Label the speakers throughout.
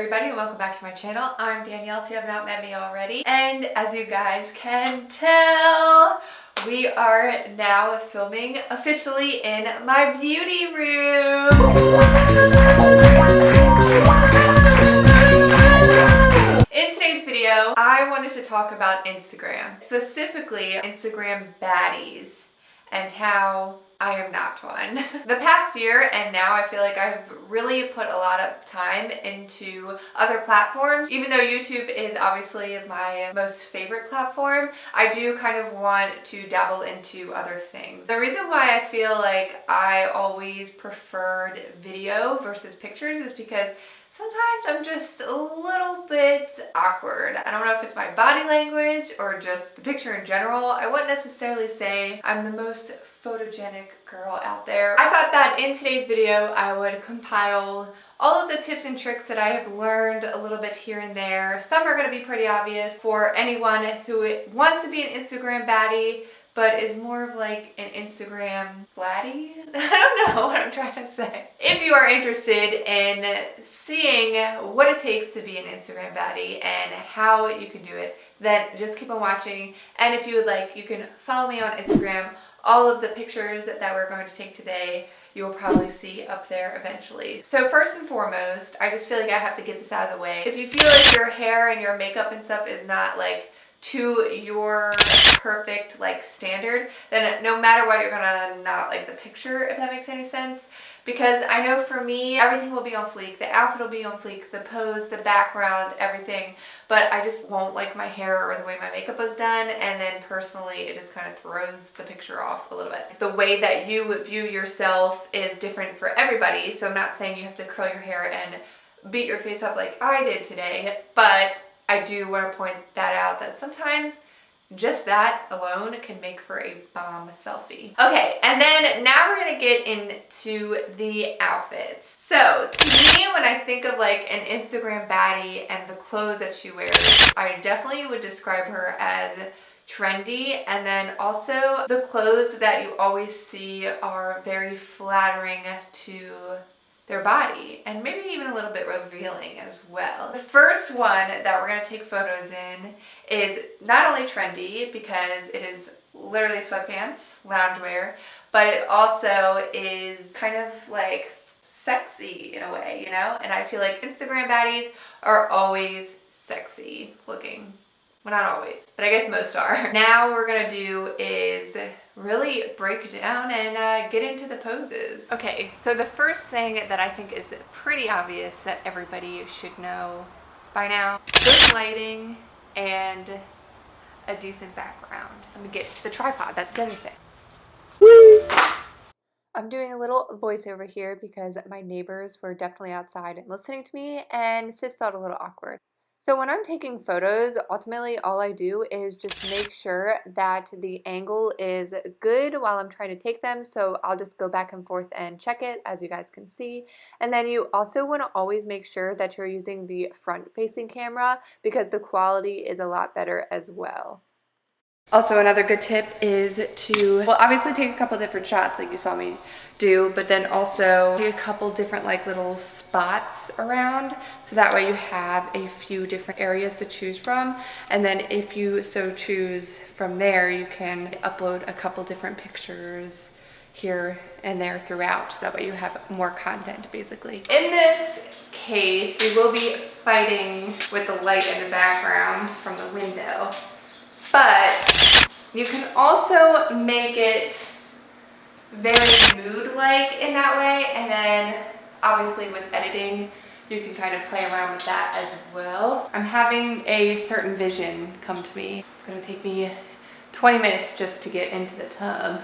Speaker 1: everybody, and welcome back to my channel. I'm Danielle, if you have not met me already. And as you guys can tell, we are now filming officially in my beauty room. In today's video, I wanted to talk about Instagram, specifically Instagram baddies, and how I am not one. The past year and now I feel like I've really put a lot of time into other platforms. Even though YouTube is obviously my most favorite platform, I do kind of want to dabble into other things. The reason why I feel like I always preferred video versus pictures is because sometimes I'm just a little bit awkward. I don't know if it's my body language or just the picture in general. I wouldn't necessarily say I'm the most photogenic girl out there. I thought that in today's video I would compile all of the tips and tricks that I have learned a little bit here and there. Some are going to be pretty obvious for anyone who wants to be an Instagram baddie but is more of like an Instagram flatty? I don't know what I'm trying to say. If you are interested in seeing what it takes to be an Instagram baddie and how you can do it, then just keep on watching. And if you would like, you can follow me on Instagram. All of the pictures that we're going to take today, you will probably see up there eventually. So first and foremost, I just feel like I have to get this out of the way. If you feel like your hair and your makeup and stuff is not like to your perfect like standard, then no matter what, you're gonna not like the picture, if that makes any sense. Because I know for me, everything will be on fleek, the outfit will be on fleek, the pose, the background, everything, but I just won't like my hair or the way my makeup was done, and then personally it just kind of throws the picture off a little bit. The way that you view yourself is different for everybody, so I'm not saying you have to curl your hair and beat your face up like I did today, but I do want to point that out, that sometimes just that alone can make for a bomb selfie. Okay, and then now we're gonna get into the outfits. So to me, when I think of like an Instagram baddie and the clothes that she wears, I definitely would describe her as trendy, and then also the clothes that you always see are very flattering to their body and maybe even a little bit revealing as well. The first one that we're going to take photos in is not only trendy because it is literally sweatpants, loungewear, but it also is kind of like sexy in a way, you know? And I feel like Instagram baddies are always sexy looking. Well, not always, but I guess most are. Now what we're gonna do is really break down and get into the poses. Okay, so the first thing that I think is pretty obvious that everybody should know by now, good lighting and a decent background. Let me get the tripod, that's the other thing. I'm doing a little voiceover here because my neighbors were definitely outside and listening to me, and sis felt a little awkward. So when I'm taking photos, ultimately all I do is just make sure that the angle is good while I'm trying to take them. So I'll just go back and forth and check it, as you guys can see. And then you also want to always make sure that you're using the front-facing camera because the quality is a lot better as well. Also, another good tip is to, well, obviously take a couple different shots like you saw me do, but then also take a couple different like little spots around, so that way you have a few different areas to choose from. And then if you so choose from there, you can upload a couple different pictures here and there throughout, so that way you have more content basically. In this case, we will be fighting with the light in the background from the window. But you can also make it very mood-like in that way, and then obviously with editing you can kind of play around with that as well. I'm having a certain vision come to me. It's going to take me 20 minutes just to get into the tub.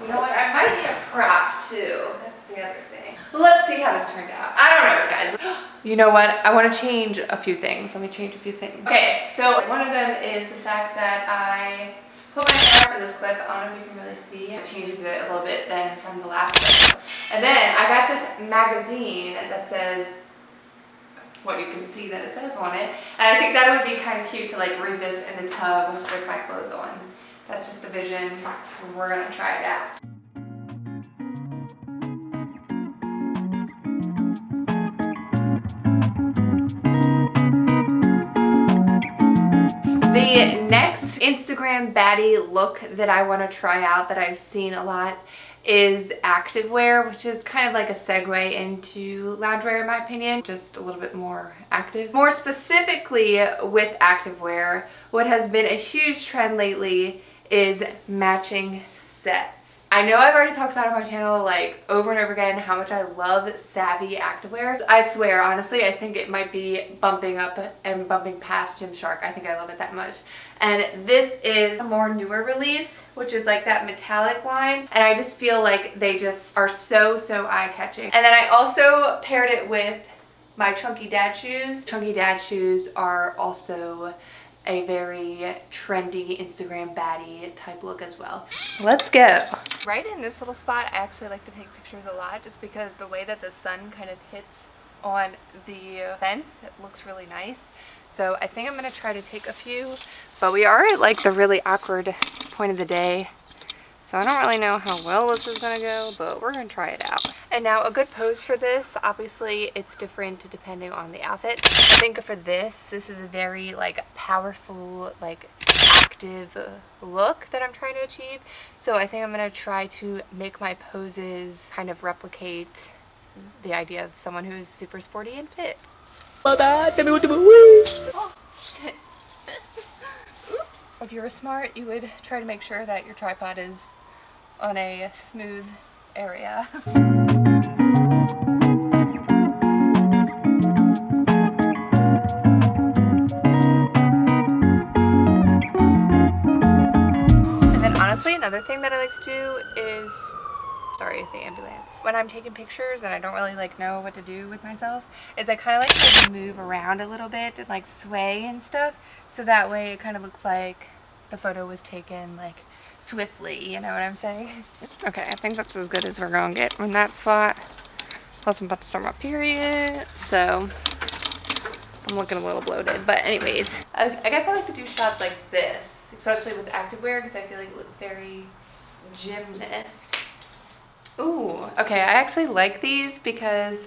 Speaker 1: You know what, I might need a prop too. That's the other thing. Let's see how this turned out. I don't know, guys. You know what, I want to change a few things. Let me change a few things. Okay, so one of them is the fact that I put my hair up in this clip. I don't know if you can really see. It changes it a little bit then from the last clip. And then I got this magazine that says what you can see that it says on it. And I think that would be kind of cute to like read this in the tub with my clothes on. That's just the vision. We're gonna try it out. The next Instagram baddie look that I want to try out that I've seen a lot is activewear, which is kind of like a segue into loungewear in my opinion, just a little bit more active. More specifically with activewear, what has been a huge trend lately is matching sets. I know I've already talked about it on my channel like over and over again how much I love savvy activewear. I swear, honestly, I think it might be bumping up and bumping past Gymshark. I think I love it that much. And this is a more newer release, which is like that metallic line. And I just feel like they just are so eye-catching. And then I also paired it with my Chunky Dad shoes. Chunky Dad shoes are also a very trendy Instagram baddie type look as well. Let's go. Right in this little spot, I actually like to take pictures a lot just because the way that the sun kind of hits on the fence, it looks really nice. So I think I'm gonna try to take a few, but we are at like the really awkward point of the day. So I don't really know how well this is gonna go, but we're gonna try it out. And now a good pose for this, obviously it's different depending on the outfit. I think for this is a very like powerful, like active look that I'm trying to achieve. So I think I'm gonna try to make my poses kind of replicate the idea of someone who is super sporty and fit. Oh, shit. Oops. If you were smart, you would try to make sure that your tripod is on a smooth area. And then honestly, another thing that I like to do is, sorry, the ambulance. When I'm taking pictures and I don't really like know what to do with myself, is I kind of like to move around a little bit and like sway and stuff. So that way it kind of looks like the photo was taken like swiftly, you know what I'm saying? Okay, I think that's as good as we're gonna get in that spot. Plus I'm about to start my period, so I'm looking a little bloated. But anyways, I guess I like to do shots like this, especially with activewear because I feel like it looks very gymnast. Ooh, okay, I actually like these because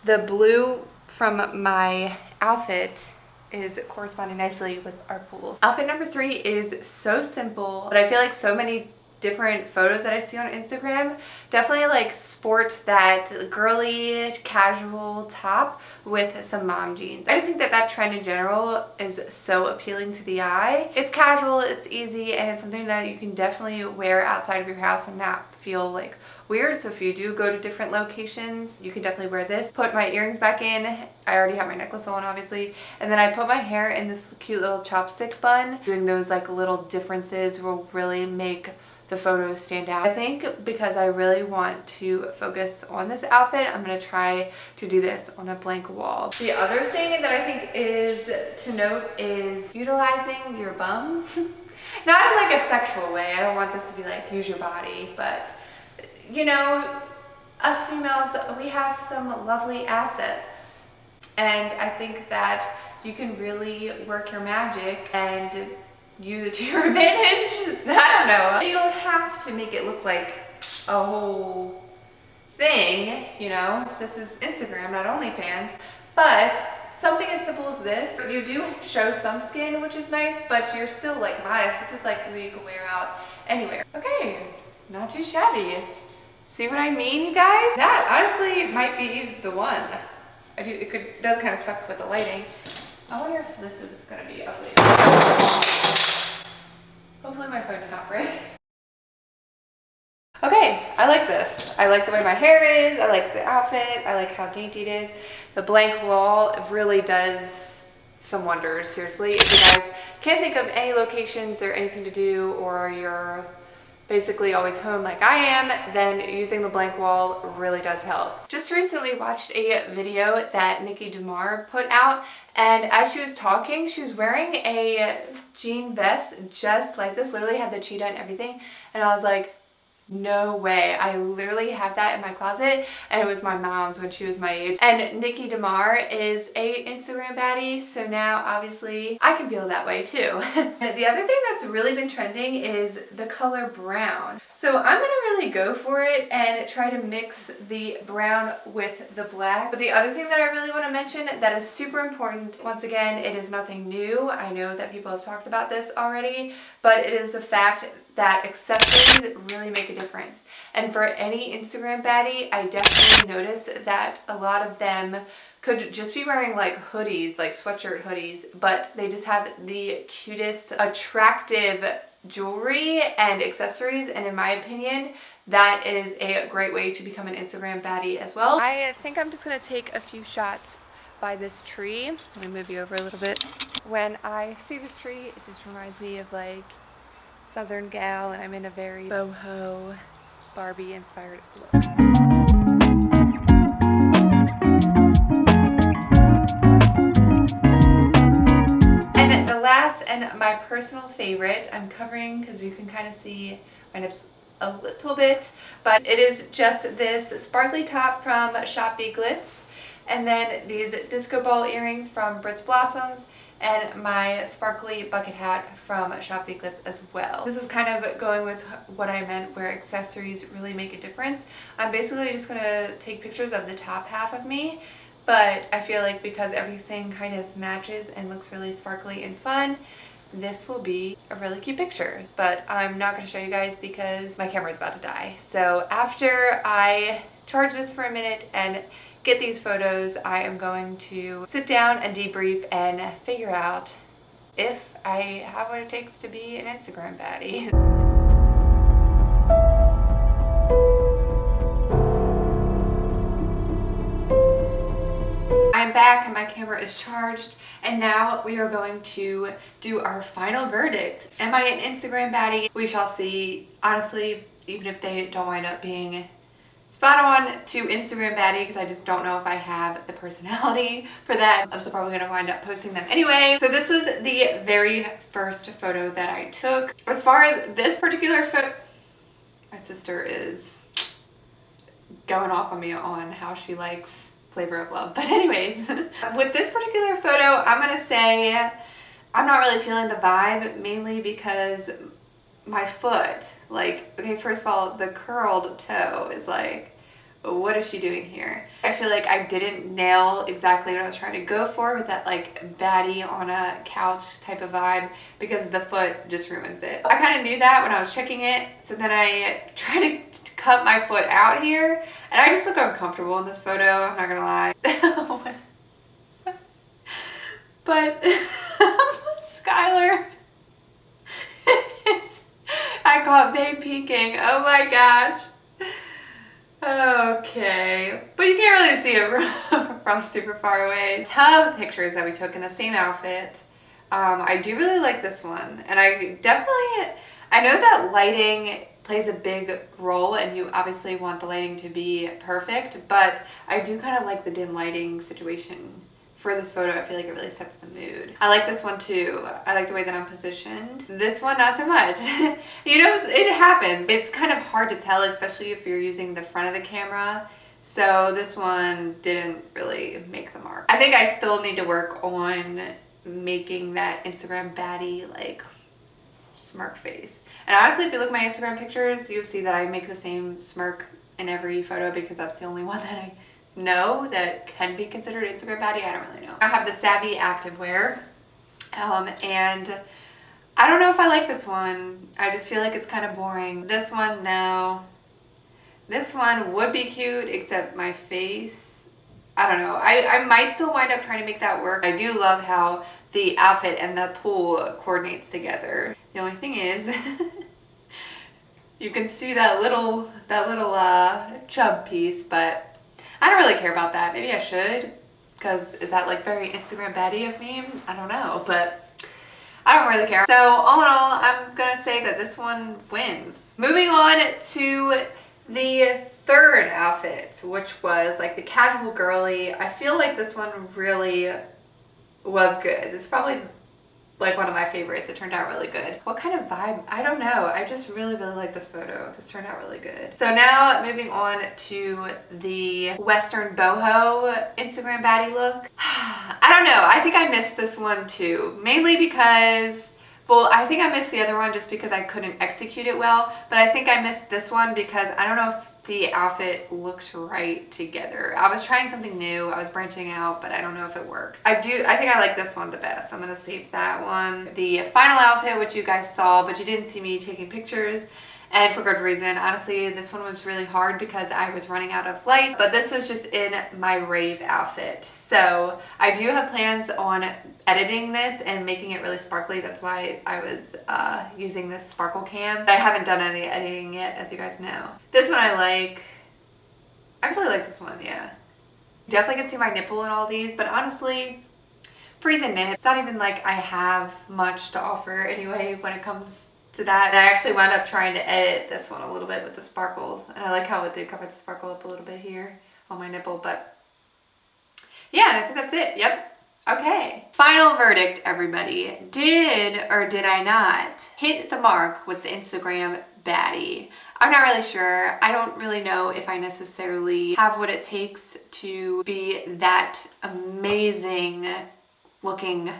Speaker 1: the blue from my outfit is corresponding nicely with our pool. Outfit number 3 is so simple, but I feel like so many different photos that I see on Instagram definitely like sport that girly casual top with some mom jeans. I just think that that trend in general is so appealing to the eye. It's casual, it's easy, and it's something that you can definitely wear outside of your house and not feel like weird. So if you do go to different locations, you can definitely wear this. Put my earrings back in. I already have my necklace on obviously, and then I put my hair in this cute little chopstick bun. Doing those like little differences will really make the photo stand out. I think because I really want to focus on this outfit, I'm gonna try to do this on a blank wall. The other thing that I think is to note is utilizing your bum. Not in like a sexual way. I don't want this to be like use your body, but you know, us females, we have some lovely assets. And I think that you can really work your magic and use it to your advantage. I don't know. You don't have to make it look like a whole thing, you know. This is Instagram, not OnlyFans. But something as simple as this, you do show some skin, which is nice, but you're still like modest. This is like something you can wear out anywhere. Okay, not too shabby. See what I mean, you guys? That honestly might be the one. It does kind of suck with the lighting. I wonder if this is gonna be ugly. Hopefully my phone did not break. Okay, I like this. I like the way my hair is. I like the outfit. I like how dainty it is. The blank wall really does some wonders, seriously. If you guys can't think of any locations or anything to do, or you're basically always home like I am, then using the blank wall really does help. Just recently watched a video that Nikki Dumar put out, and as she was talking, she was wearing a jean vest just like this, literally had the cheetah and everything, and I was like, No way. I literally have that in my closet, and it was my mom's when she was my age. And Nikki DeMar is a Instagram baddie, so now obviously I can feel that way too. The other thing that's really been trending is the color brown. So I'm gonna really go for it and try to mix the brown with the black. But the other thing that I really want to mention that is super important, once again, it is nothing new. I know that people have talked about this already, but it is the fact that accessories really make a difference. And for any Instagram baddie, I definitely notice that a lot of them could just be wearing like hoodies, like sweatshirt hoodies, but they just have the cutest, attractive jewelry and accessories, and in my opinion, that is a great way to become an Instagram baddie as well. I think I'm just gonna take a few shots by this tree. Let me move you over a little bit. When I see this tree, it just reminds me of like Southern gal, and I'm in a very boho, Barbie inspired look. And the last and my personal favorite, I'm covering because you can kind of see my nips a little bit, but it is just this sparkly top from Shop Be Glitz, and then these disco ball earrings from Brits Blossoms, and my sparkly bucket hat from Shop Be Glitz as well. This is kind of going with what I meant where accessories really make a difference. I'm basically just gonna take pictures of the top half of me, but I feel like because everything kind of matches and looks really sparkly and fun, this will be a really cute picture. But I'm not gonna show you guys because my camera is about to die. So after I charge this for a minute and get these photos, I am going to sit down and debrief and figure out if I have what it takes to be an Instagram baddie. I'm back and my camera is charged, and now we are going to do our final verdict. Am I an Instagram baddie? We shall see. Honestly, even if they don't wind up being spot on to Instagram baddie, because I just don't know if I have the personality for that. I'm still probably gonna wind up posting them anyway. So this was the very first photo that I took. As far as this particular photo, my sister is going off on me on how she likes Flavor of Love. But anyways, with this particular photo, I'm gonna say I'm not really feeling the vibe, mainly because my foot, like, okay, first of all, the curled toe is like, what is she doing here? I feel like I didn't nail exactly what I was trying to go for with that like baddie on a couch type of vibe, because the foot just ruins it. I kind of knew that when I was checking it, so then I tried to cut my foot out here, and I just look uncomfortable in this photo, I'm not gonna lie. But Skylar is, I caught babe peeking, oh my gosh. Okay, but you can't really see it from super far away. Ton of pictures that we took in the same outfit. I do really like this one, and I know that lighting plays a big role, and you obviously want the lighting to be perfect, but I do kind of like the dim lighting situation for this photo. I feel like it really sets the mood. I like this one too. I like the way that I'm positioned. This one, not so much. You know, it happens. It's kind of hard to tell, especially if you're using the front of the camera. So this one didn't really make the mark. I think I still need to work on making that Instagram baddie like smirk face. And honestly, if you look at my Instagram pictures, you'll see that I make the same smirk in every photo because that's the only one that I know that can be considered Instagram baddie. I don't really know. I have the Savvy Activewear, and I don't know if I like this one. I just feel like it's kind of boring. This one, no. This one would be cute, except my face, I don't know. I might still wind up trying to make that work. I do love how the outfit and the pool coordinates together. The only thing is, you can see that little chub piece, but I don't really care about that. Maybe I should, because is that like very Instagram baddie of me? I don't know, but I don't really care. So all in all, I'm gonna say that this one wins. Moving on to the third outfit, which was like the casual girly. I feel like this one really was good. It's probably like one of my favorites. It turned out really good. What kind of vibe? I don't know. I just really like this photo. This turned out really good. So now moving on to the Western boho Instagram baddie look. I don't know. I think I missed this one too. Mainly because, well, I think I missed the other one just because I couldn't execute it well. But I think I missed this one because I don't know if the outfit looked right together. I was trying something new. I was branching out, but I don't know if it worked. I think I like this one the best. So I'm gonna save that one. The final outfit, which you guys saw, but you didn't see me taking pictures, and for good reason. Honestly, this one was really hard because I was running out of light, but this was just in my rave outfit. So I do have plans on editing this and making it really sparkly. That's why I was using this sparkle cam. But I haven't done any editing yet, as you guys know. This one I like. I actually like this one, yeah. Definitely can see my nipple in all these, but honestly, free the nip. It's not even like I have much to offer anyway when it comes to that. And I actually wound up trying to edit this one a little bit with the sparkles. And I like how it did cover the sparkle up a little bit here on my nipple, but yeah, and I think that's it. Yep. Okay. Final verdict, everybody. Did or did I not hit the mark with the Instagram baddie? I'm not really sure. I don't really know if I necessarily have what it takes to be that amazing looking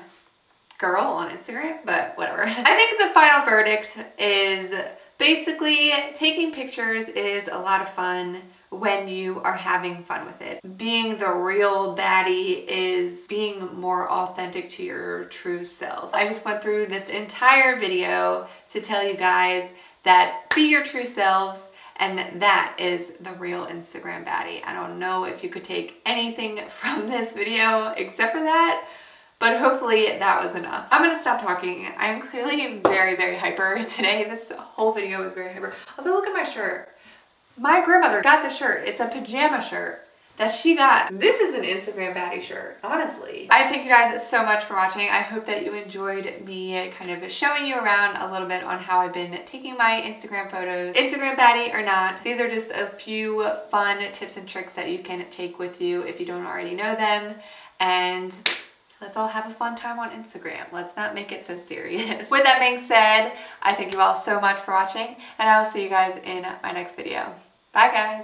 Speaker 1: girl on Instagram, but whatever. I think the final verdict is basically taking pictures is a lot of fun when you are having fun with it. Being the real baddie is being more authentic to your true self. I just went through this entire video to tell you guys that be your true selves, and that is the real Instagram baddie. I don't know if you could take anything from this video except for that, but hopefully that was enough. I'm gonna stop talking. I am clearly very hyper today. This whole video was very hyper. Also, look at my shirt. My grandmother got this shirt. It's a pajama shirt that she got. This is an Instagram baddie shirt, honestly. I thank you guys so much for watching. I hope that you enjoyed me kind of showing you around a little bit on how I've been taking my Instagram photos. Instagram baddie or not, these are just a few fun tips and tricks that you can take with you if you don't already know them. And let's all have a fun time on Instagram. Let's not make it so serious. With that being said, I thank you all so much for watching, and I will see you guys in my next video. Bye guys.